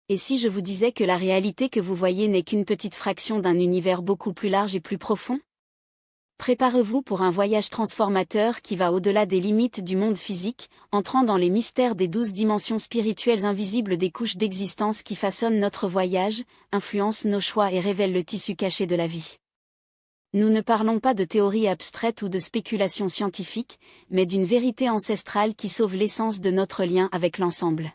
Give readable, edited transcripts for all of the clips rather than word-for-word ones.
Et si je vous disais que la réalité que vous voyez n'est qu'une petite fraction d'un univers beaucoup plus large et plus profond? Préparez-vous pour un voyage transformateur qui va au-delà des limites du monde physique, entrant dans les mystères des 12 dimensions spirituelles invisibles des couches d'existence qui façonnent notre voyage, influencent nos choix et révèlent le tissu caché de la vie. Nous ne parlons pas de théories abstraites ou de spéculations scientifiques, mais d'une vérité ancestrale qui sauve l'essence de notre lien avec l'ensemble.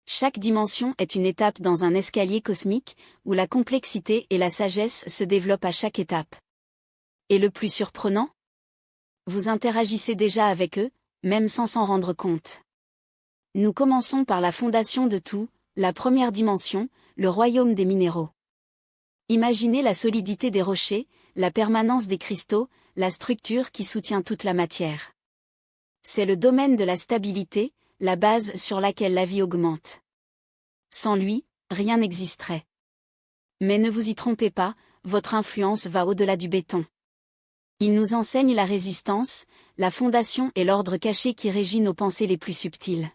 Chaque dimension est une étape dans un escalier cosmique, où la complexité et la sagesse se développent à chaque étape. Et le plus surprenant? Vous interagissez déjà avec eux, même sans s'en rendre compte. Nous commençons par la fondation de tout, la première dimension, le royaume des minéraux. Imaginez la solidité des rochers, la permanence des cristaux, la structure qui soutient toute la matière. C'est le domaine de la stabilité, la base sur laquelle la vie augmente. Sans lui, rien n'existerait. Mais ne vous y trompez pas, votre influence va au-delà du béton. Il nous enseigne la résistance, la fondation et l'ordre caché qui régit nos pensées les plus subtiles.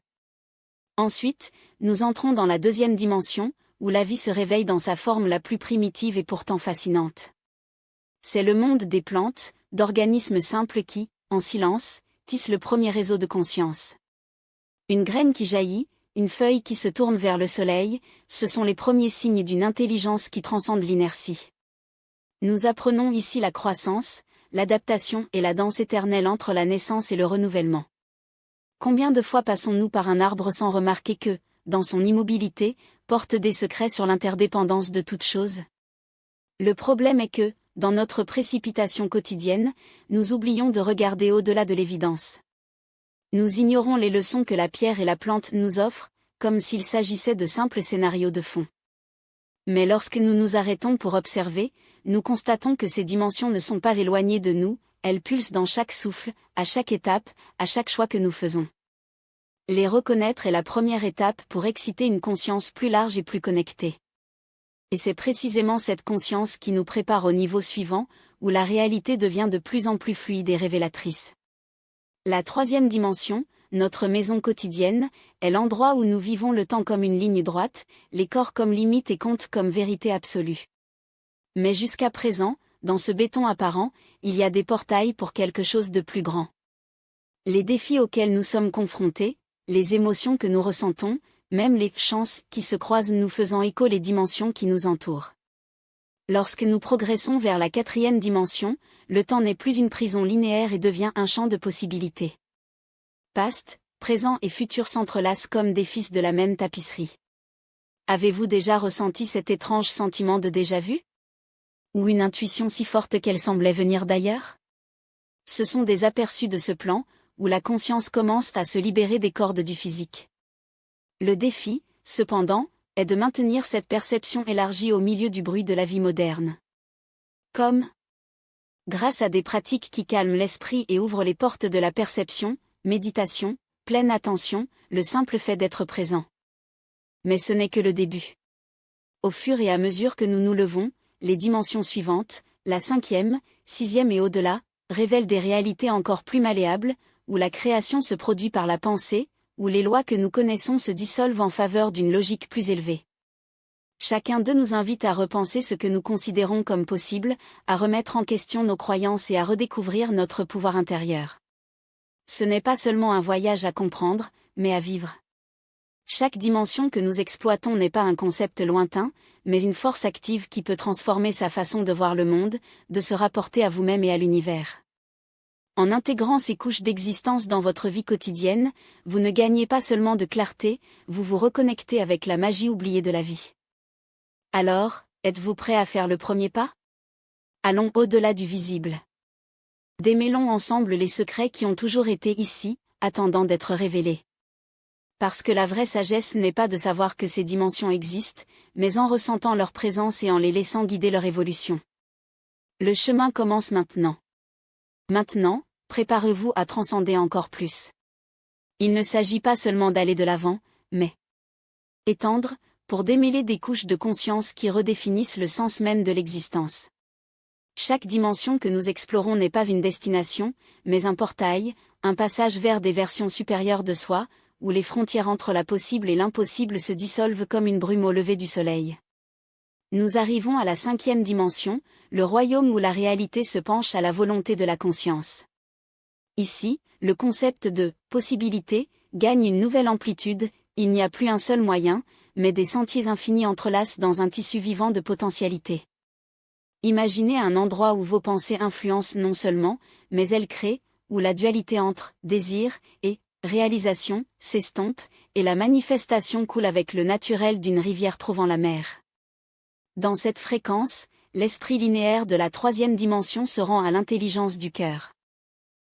Ensuite, nous entrons dans la deuxième dimension, où la vie se réveille dans sa forme la plus primitive et pourtant fascinante. C'est le monde des plantes, d'organismes simples qui, en silence, tissent le premier réseau de conscience. Une graine qui jaillit, une feuille qui se tourne vers le soleil, ce sont les premiers signes d'une intelligence qui transcende l'inertie. Nous apprenons ici la croissance, l'adaptation et la danse éternelle entre la naissance et le renouvellement. Combien de fois passons-nous par un arbre sans remarquer que, dans son immobilité, porte des secrets sur l'interdépendance de toutes choses? Le problème est que, dans notre précipitation quotidienne, nous oublions de regarder au-delà de l'évidence. Nous ignorons les leçons que la pierre et la plante nous offrent, comme s'il s'agissait de simples scénarios de fond. Mais lorsque nous nous arrêtons pour observer, nous constatons que ces dimensions ne sont pas éloignées de nous, elles pulsent dans chaque souffle, à chaque étape, à chaque choix que nous faisons. Les reconnaître est la première étape pour exciter une conscience plus large et plus connectée. Et c'est précisément cette conscience qui nous prépare au niveau suivant, où la réalité devient de plus en plus fluide et révélatrice. La troisième dimension, notre maison quotidienne, est l'endroit où nous vivons le temps comme une ligne droite, les corps comme limite et compte comme vérité absolue. Mais jusqu'à présent, dans ce béton apparent, il y a des portails pour quelque chose de plus grand. Les défis auxquels nous sommes confrontés, les émotions que nous ressentons, même les chances qui se croisent nous faisant écho les dimensions qui nous entourent. Lorsque nous progressons vers la quatrième dimension, le temps n'est plus une prison linéaire et devient un champ de possibilités. Past, présent et futur s'entrelacent comme des fils de la même tapisserie. Avez-vous déjà ressenti cet étrange sentiment de déjà-vu? Ou une intuition si forte qu'elle semblait venir d'ailleurs? Ce sont des aperçus de ce plan, où la conscience commence à se libérer des cordes du physique. Le défi, cependant, est de maintenir cette perception élargie au milieu du bruit de la vie moderne. Comme, grâce à des pratiques qui calment l'esprit et ouvrent les portes de la perception, méditation, pleine attention, le simple fait d'être présent. Mais ce n'est que le début. Au fur et à mesure que nous nous levons, les dimensions suivantes, la 5e, 6e et au-delà, révèlent des réalités encore plus malléables, où la création se produit par la pensée, où les lois que nous connaissons se dissolvent en faveur d'une logique plus élevée. Chacun d'eux nous invite à repenser ce que nous considérons comme possible, à remettre en question nos croyances et à redécouvrir notre pouvoir intérieur. Ce n'est pas seulement un voyage à comprendre, mais à vivre. Chaque dimension que nous exploitons n'est pas un concept lointain, mais une force active qui peut transformer sa façon de voir le monde, de se rapporter à vous-même et à l'univers. En intégrant ces couches d'existence dans votre vie quotidienne, vous ne gagnez pas seulement de clarté, vous vous reconnectez avec la magie oubliée de la vie. Alors, êtes-vous prêt à faire le premier pas? Allons au-delà du visible. Démêlons ensemble les secrets qui ont toujours été ici, attendant d'être révélés. Parce que la vraie sagesse n'est pas de savoir que ces dimensions existent, mais en ressentant leur présence et en les laissant guider leur évolution. Le chemin commence maintenant. Maintenant, préparez-vous à transcender encore plus. Il ne s'agit pas seulement d'aller de l'avant, mais étendre, pour démêler des couches de conscience qui redéfinissent le sens même de l'existence. Chaque dimension que nous explorons n'est pas une destination, mais un portail, un passage vers des versions supérieures de soi, où les frontières entre la possible et l'impossible se dissolvent comme une brume au lever du soleil. Nous arrivons à la 5e dimension, le royaume où la réalité se penche à la volonté de la conscience. Ici, le concept de « possibilité » gagne une nouvelle amplitude, il n'y a plus un seul moyen, mais des sentiers infinis entrelacent dans un tissu vivant de potentialités. Imaginez un endroit où vos pensées influencent non seulement, mais elles créent, où la dualité entre « désir » et « réalisation » s'estompe, et la manifestation coule avec le naturel d'une rivière trouvant la mer. Dans cette fréquence, l'esprit linéaire de la 3e dimension se rend à l'intelligence du cœur.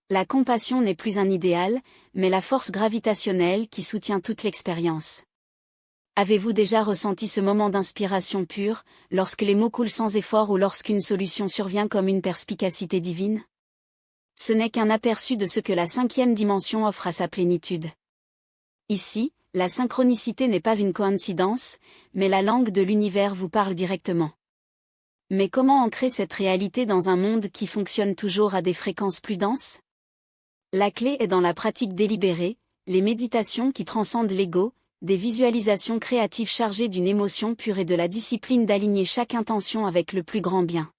La compassion n'est plus un idéal, mais la force gravitationnelle qui soutient toute l'expérience. Avez-vous déjà ressenti ce moment d'inspiration pure, lorsque les mots coulent sans effort ou lorsqu'une solution survient comme une perspicacité divine? Ce n'est qu'un aperçu de ce que la 5e dimension offre à sa plénitude. Ici, la synchronicité n'est pas une coïncidence, mais la langue de l'univers vous parle directement. Mais comment ancrer cette réalité dans un monde qui fonctionne toujours à des fréquences plus denses? La clé est dans la pratique délibérée, les méditations qui transcendent l'ego, des visualisations créatives chargées d'une émotion pure et de la discipline d'aligner chaque intention avec le plus grand bien.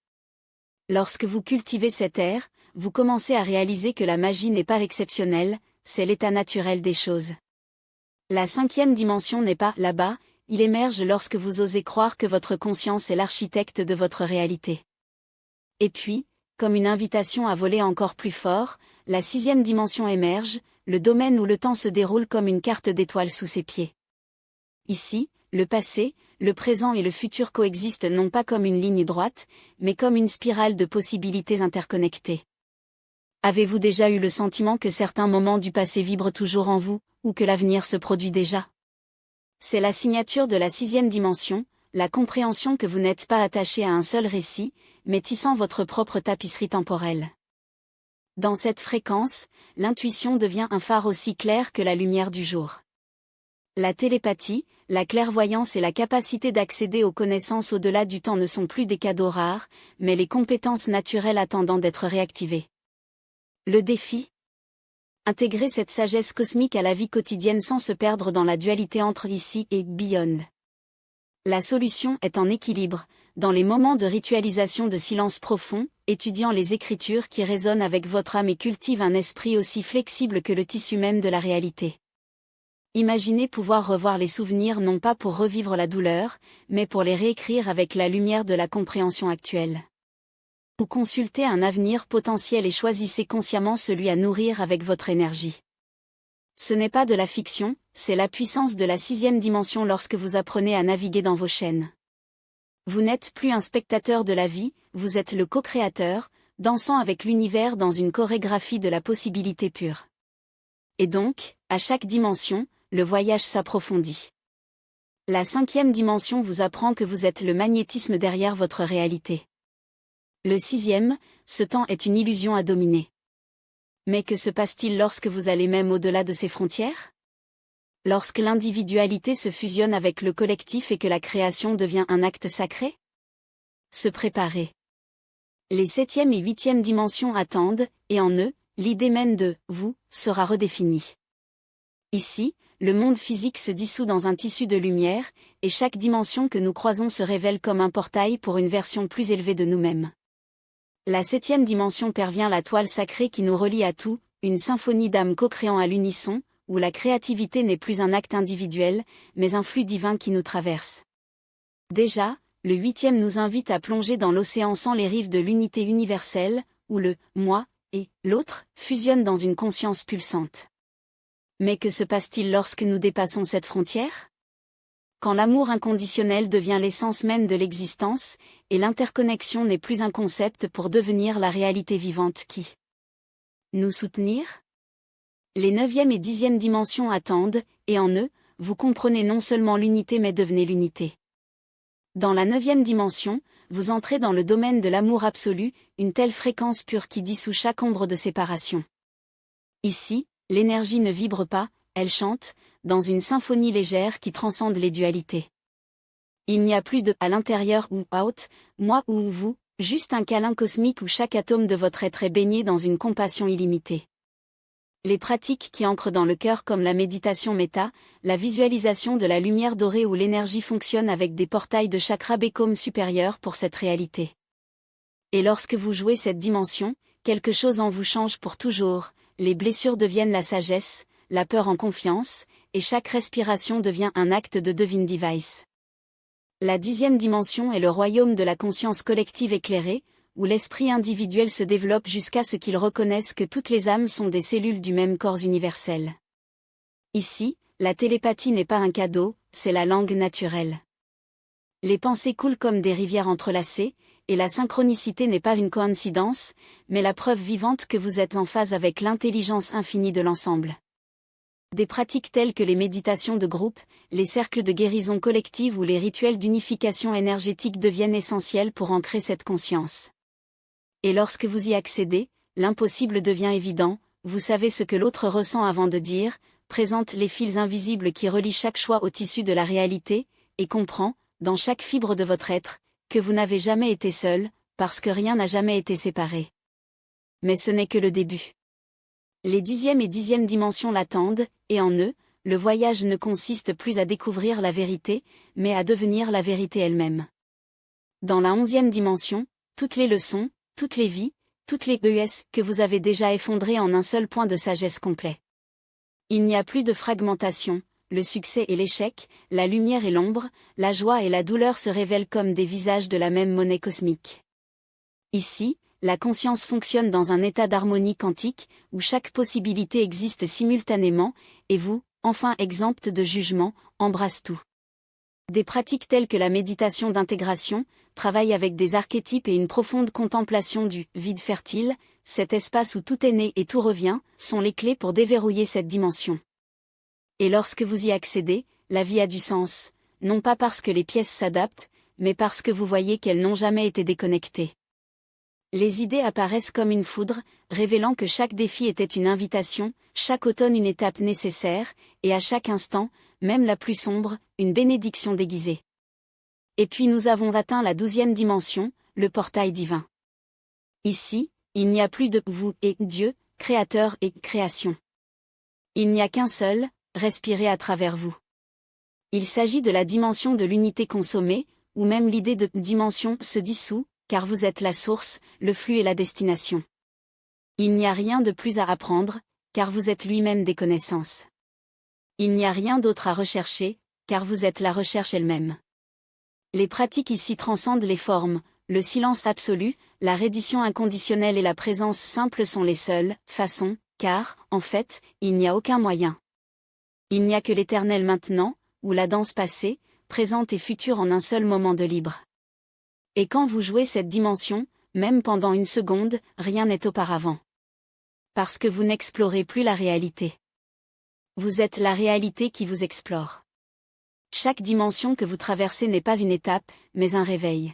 Lorsque vous cultivez cet art, vous commencez à réaliser que la magie n'est pas exceptionnelle, c'est l'état naturel des choses. La 5e dimension n'est pas là-bas, il émerge lorsque vous osez croire que votre conscience est l'architecte de votre réalité. Et puis, comme une invitation à voler encore plus fort, la 6e dimension émerge, le domaine où le temps se déroule comme une carte d'étoiles sous ses pieds. Ici, le passé, le présent et le futur coexistent non pas comme une ligne droite, mais comme une spirale de possibilités interconnectées. Avez-vous déjà eu le sentiment que certains moments du passé vibrent toujours en vous, ou que l'avenir se produit déjà? C'est la signature de la 6e dimension, la compréhension que vous n'êtes pas attaché à un seul récit, mais tissant votre propre tapisserie temporelle. Dans cette fréquence, l'intuition devient un phare aussi clair que la lumière du jour. La télépathie, la clairvoyance et la capacité d'accéder aux connaissances au-delà du temps ne sont plus des cadeaux rares, mais les compétences naturelles attendant d'être réactivées. Le défi? Intégrer cette sagesse cosmique à la vie quotidienne sans se perdre dans la dualité entre ici et beyond. La solution est en équilibre, dans les moments de ritualisation de silence profond, étudiant les écritures qui résonnent avec votre âme et cultivent un esprit aussi flexible que le tissu même de la réalité. Imaginez pouvoir revoir les souvenirs non pas pour revivre la douleur, mais pour les réécrire avec la lumière de la compréhension actuelle. Ou consultez un avenir potentiel et choisissez consciemment celui à nourrir avec votre énergie. Ce n'est pas de la fiction, c'est la puissance de la 6e dimension lorsque vous apprenez à naviguer dans vos chaînes. Vous n'êtes plus un spectateur de la vie, vous êtes le co-créateur, dansant avec l'univers dans une chorégraphie de la possibilité pure. Et donc, à chaque dimension, le voyage s'approfondit. La 5e dimension vous apprend que vous êtes le magnétisme derrière votre réalité. Le 6e, ce temps est une illusion à dominer. Mais que se passe-t-il lorsque vous allez même au-delà de ces frontières? Lorsque l'individualité se fusionne avec le collectif et que la création devient un acte sacré? Se préparer. Les 7e et 8e dimensions attendent, et en eux, l'idée même de « vous » sera redéfinie. Ici, le monde physique se dissout dans un tissu de lumière, et chaque dimension que nous croisons se révèle comme un portail pour une version plus élevée de nous-mêmes. La 7e dimension pervient la toile sacrée qui nous relie à tout, une symphonie d'âmes co-créant à l'unisson, où la créativité n'est plus un acte individuel, mais un flux divin qui nous traverse. Déjà, le 8e nous invite à plonger dans l'océan sans les rives de l'unité universelle, où le « moi » et « l'autre » fusionnent dans une conscience pulsante. Mais que se passe-t-il lorsque nous dépassons cette frontière? Quand l'amour inconditionnel devient l'essence même de l'existence, et l'interconnexion n'est plus un concept pour devenir la réalité vivante qui nous soutenir? Les 9e et 10e dimensions attendent, et en eux, vous comprenez non seulement l'unité mais devenez l'unité. Dans la 9e dimension, vous entrez dans le domaine de l'amour absolu, une telle fréquence pure qui dissout chaque ombre de séparation. Ici, l'énergie ne vibre pas, elle chante, dans une symphonie légère qui transcende les dualités. Il n'y a plus de « à l'intérieur » ou « out », moi ou vous, juste un câlin cosmique où chaque atome de votre être est baigné dans une compassion illimitée. Les pratiques qui ancrent dans le cœur comme la méditation méta, la visualisation de la lumière dorée ou l'énergie fonctionnent avec des portails de chakra Bekkum supérieur pour cette réalité. Et lorsque vous jouez cette dimension, quelque chose en vous change pour toujours, les blessures deviennent la sagesse, la peur en confiance, et chaque respiration devient un acte de Divine Device. La 10e dimension est le royaume de la conscience collective éclairée, où l'esprit individuel se développe jusqu'à ce qu'il reconnaisse que toutes les âmes sont des cellules du même corps universel. Ici, la télépathie n'est pas un cadeau, c'est la langue naturelle. Les pensées coulent comme des rivières entrelacées, et la synchronicité n'est pas une coïncidence, mais la preuve vivante que vous êtes en phase avec l'intelligence infinie de l'ensemble. Des pratiques telles que les méditations de groupe, les cercles de guérison collective ou les rituels d'unification énergétique deviennent essentiels pour ancrer cette conscience. Et lorsque vous y accédez, l'impossible devient évident, vous savez ce que l'autre ressent avant de dire, présente les fils invisibles qui relient chaque choix au tissu de la réalité, et comprend, dans chaque fibre de votre être, que vous n'avez jamais été seul, parce que rien n'a jamais été séparé. Mais ce n'est que le début. Les 10e et 10e dimensions l'attendent, et en eux, le voyage ne consiste plus à découvrir la vérité, mais à devenir la vérité elle-même. Dans la 11e dimension, toutes les leçons, toutes les vies, toutes les ES que vous avez déjà effondrées en un seul point de sagesse complet. Il n'y a plus de fragmentation, le succès et l'échec, la lumière et l'ombre, la joie et la douleur se révèlent comme des visages de la même monnaie cosmique. Ici, la conscience fonctionne dans un état d'harmonie quantique, où chaque possibilité existe simultanément, et vous, enfin exempte de jugement, embrasse tout. Des pratiques telles que la méditation d'intégration, travaillent avec des archétypes et une profonde contemplation du vide fertile, cet espace où tout est né et tout revient, sont les clés pour déverrouiller cette dimension. Et lorsque vous y accédez, la vie a du sens, non pas parce que les pièces s'adaptent, mais parce que vous voyez qu'elles n'ont jamais été déconnectées. Les idées apparaissent comme une foudre, révélant que chaque défi était une invitation, chaque automne une étape nécessaire, et à chaque instant, même la plus sombre, une bénédiction déguisée. Et puis nous avons atteint la 12e dimension, le portail divin. Ici, il n'y a plus de vous et Dieu, créateur et création. Il n'y a qu'un seul, respirez à travers vous. Il s'agit de la dimension de l'unité consommée, où même l'idée de dimension se dissout, car vous êtes la source, le flux et la destination. Il n'y a rien de plus à apprendre, car vous êtes lui-même des connaissances. Il n'y a rien d'autre à rechercher, car vous êtes la recherche elle-même. Les pratiques ici transcendent les formes, le silence absolu, la reddition inconditionnelle et la présence simple sont les seules façons, car, en fait, il n'y a aucun moyen. Il n'y a que l'éternel maintenant, ou la danse passée, présente et future en un seul moment de libre. Et quand vous jouez cette dimension, même pendant une seconde, rien n'est auparavant. Parce que vous n'explorez plus la réalité. Vous êtes la réalité qui vous explore. Chaque dimension que vous traversez n'est pas une étape, mais un réveil.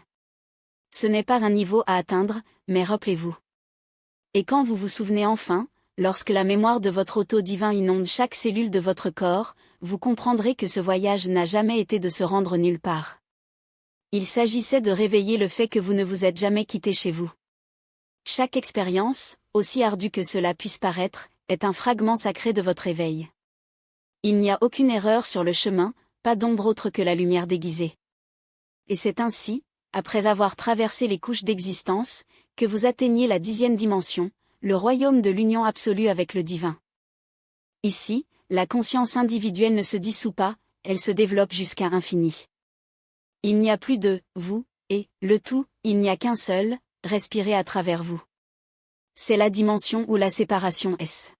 Ce n'est pas un niveau à atteindre, mais rappelez-vous. Et quand vous vous souvenez enfin, lorsque la mémoire de votre auto divin inonde chaque cellule de votre corps, vous comprendrez que ce voyage n'a jamais été de se rendre nulle part. Il s'agissait de réveiller le fait que vous ne vous êtes jamais quitté chez vous. Chaque expérience, aussi ardue que cela puisse paraître, est un fragment sacré de votre éveil. Il n'y a aucune erreur sur le chemin, pas d'ombre autre que la lumière déguisée. Et c'est ainsi, après avoir traversé les couches d'existence, que vous atteignez la 10e dimension, le royaume de l'union absolue avec le divin. Ici, la conscience individuelle ne se dissout pas, elle se développe jusqu'à l'infini. Il n'y a plus de « vous » et « le tout », il n'y a qu'un seul, respirez à travers vous. C'est la dimension où la séparation est.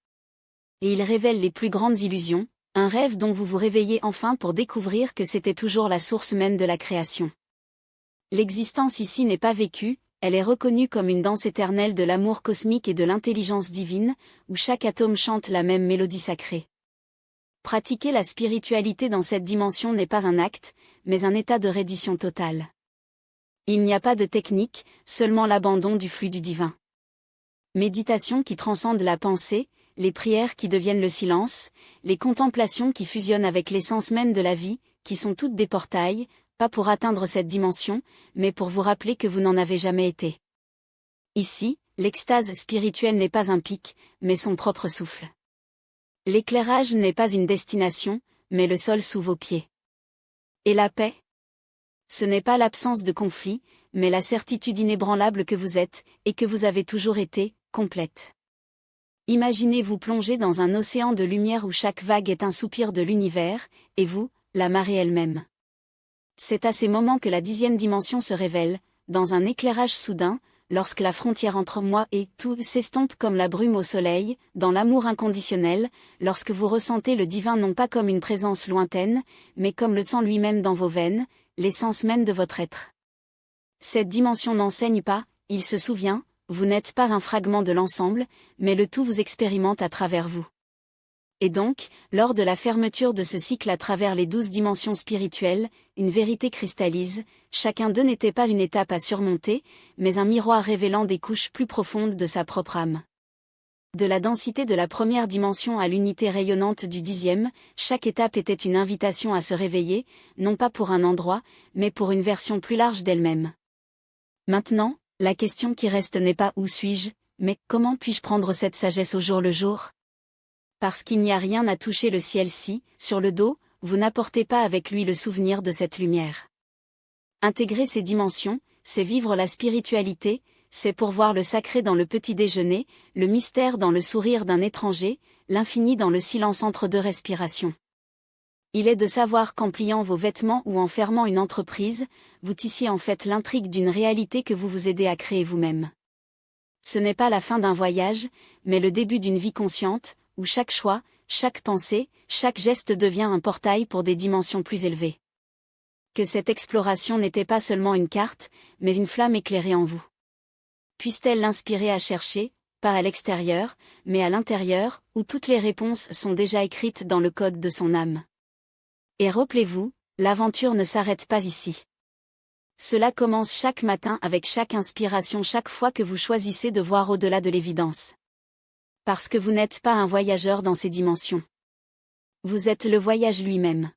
Et il révèle les plus grandes illusions, un rêve dont vous vous réveillez enfin pour découvrir que c'était toujours la source même de la création. L'existence ici n'est pas vécue, elle est reconnue comme une danse éternelle de l'amour cosmique et de l'intelligence divine, où chaque atome chante la même mélodie sacrée. Pratiquer la spiritualité dans cette dimension n'est pas un acte, mais un état de reddition totale. Il n'y a pas de technique, seulement l'abandon du flux du divin. Méditation qui transcende la pensée, les prières qui deviennent le silence, les contemplations qui fusionnent avec l'essence même de la vie, qui sont toutes des portails, pas pour atteindre cette dimension, mais pour vous rappeler que vous n'en avez jamais été. Ici, l'extase spirituelle n'est pas un pic, mais son propre souffle. L'éclairage n'est pas une destination, mais le sol sous vos pieds. Et la paix? Ce n'est pas l'absence de conflit, mais la certitude inébranlable que vous êtes, et que vous avez toujours été, complète. Imaginez-vous plonger dans un océan de lumière où chaque vague est un soupir de l'univers, et vous, la marée elle-même. C'est à ces moments que la 10e dimension se révèle, dans un éclairage soudain, lorsque la frontière entre moi et tout s'estompe comme la brume au soleil, dans l'amour inconditionnel, lorsque vous ressentez le divin non pas comme une présence lointaine, mais comme le sang lui-même dans vos veines, l'essence même de votre être. Cette dimension n'enseigne pas, il se souvient, vous n'êtes pas un fragment de l'ensemble, mais le tout vous expérimente à travers vous. Et donc, lors de la fermeture de ce cycle à travers les 12 dimensions spirituelles, une vérité cristallise, chacun d'eux n'était pas une étape à surmonter, mais un miroir révélant des couches plus profondes de sa propre âme. De la densité de la première dimension à l'unité rayonnante du 10e, chaque étape était une invitation à se réveiller, non pas pour un endroit, mais pour une version plus large d'elle-même. Maintenant, la question qui reste n'est pas où suis-je, mais comment puis-je prendre cette sagesse au jour le jour? Parce qu'il n'y a rien à toucher le ciel si, sur le dos, vous n'apportez pas avec lui le souvenir de cette lumière. Intégrer ces dimensions, c'est vivre la spiritualité, c'est pourvoir le sacré dans le petit déjeuner, le mystère dans le sourire d'un étranger, l'infini dans le silence entre deux respirations. Il est de savoir qu'en pliant vos vêtements ou en fermant une entreprise, vous tissiez en fait l'intrigue d'une réalité que vous vous aidez à créer vous-même. Ce n'est pas la fin d'un voyage, mais le début d'une vie consciente, où chaque choix, chaque pensée, chaque geste devient un portail pour des dimensions plus élevées. Que cette exploration n'était pas seulement une carte, mais une flamme éclairée en vous. Puisse-t-elle l'inspirer à chercher, pas à l'extérieur, mais à l'intérieur, où toutes les réponses sont déjà écrites dans le code de son âme. Et rappelez-vous, l'aventure ne s'arrête pas ici. Cela commence chaque matin avec chaque inspiration, chaque fois que vous choisissez de voir au-delà de l'évidence. Parce que vous n'êtes pas un voyageur dans ces dimensions. Vous êtes le voyage lui-même.